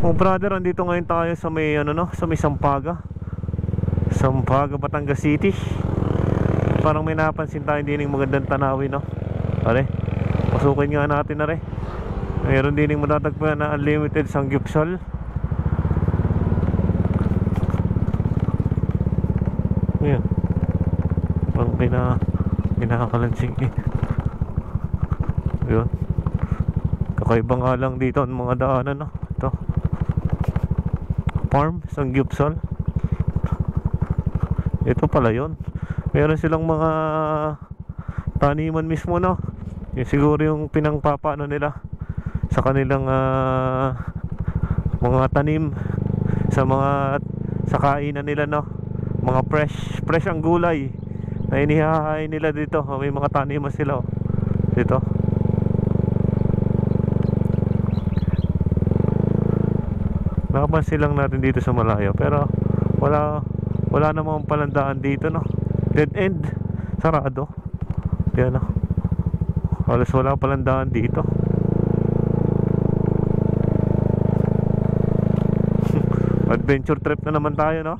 Mga brother, andito ngayon tayo sa may ano no, sa may Sampaga, Batangas City. Parang may napansin tayo din ng magandang tanawin, no? Pare, pasukin nga natin na rin. Mayroon din yung matatagpuan na unlimited sanggupsal. Ayan, parang pinakakalansing eh. Yun, kakaiba nga lang dito ang mga daanan, no? Ito, farm, sanggupsal. Ito pala yun. Meron silang mga taniman mismo, no? Yung siguro yung pinangpapaano nila sa kanilang mga tanim, sa kainan nila, no? Mga fresh ang gulay na inihahain nila dito. May mga taniman sila, oh, dito. Nakapansin lang natin dito sa malayo, pero wala namang palandaan dito, no? Dead end, sarado. Yan, no? Halos wala palandaan dito. Adventure trip na naman tayo, no?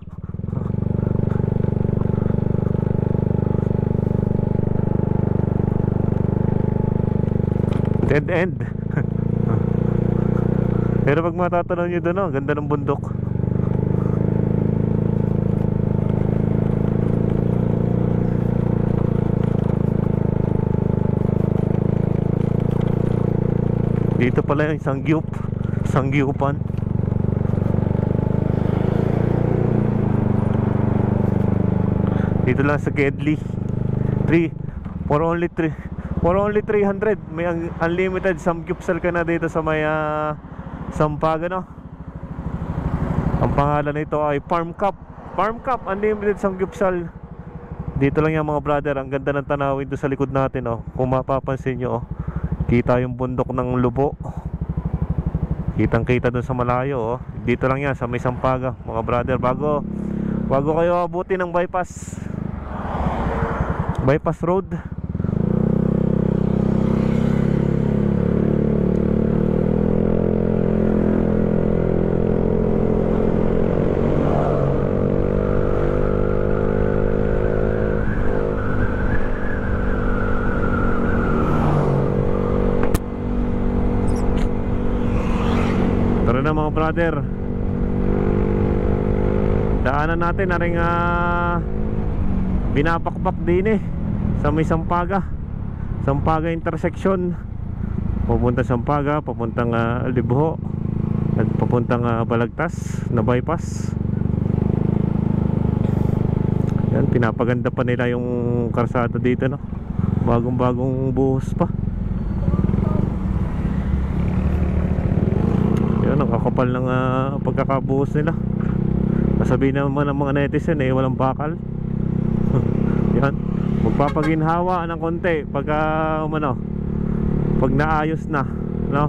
Dead end. Pero pag matatanaw nyo doon, no? Ganda ng bundok. Dito pala yung Sangyupan. Dito lang sa Gedli. For only 300 may unlimited samgyupsal ka na dito sa may Sampaga, no? Ang pangalan nito ay Farm Cup unlimited samgyupsal. Dito lang yan, mga brother. Ang ganda ng tanawin doon sa likod natin, oh. Kung mapapansin nyo, oh, kita yung bundok ng Lubo. Kitang kita doon sa malayo, oh. Dito lang yan sa may Sampaga, mga brother. Bago kayo abutin ng bypass road. Tara na, mga brother. Daanan natin na rin binapakpak din eh sa may Sampaga intersection. Papunta Sampaga, papuntang Libho at papuntang Balagtas na bypass. Yan, pinapaganda pa nila yung karsada dito, no? Bagong buhos pa. Yan, nakakapal ng pagkakabuhos nila. Sabihin naman ng mga netizen eh, walang bakal. Yan, magpapaginhawa ng konti pag naayos na, no?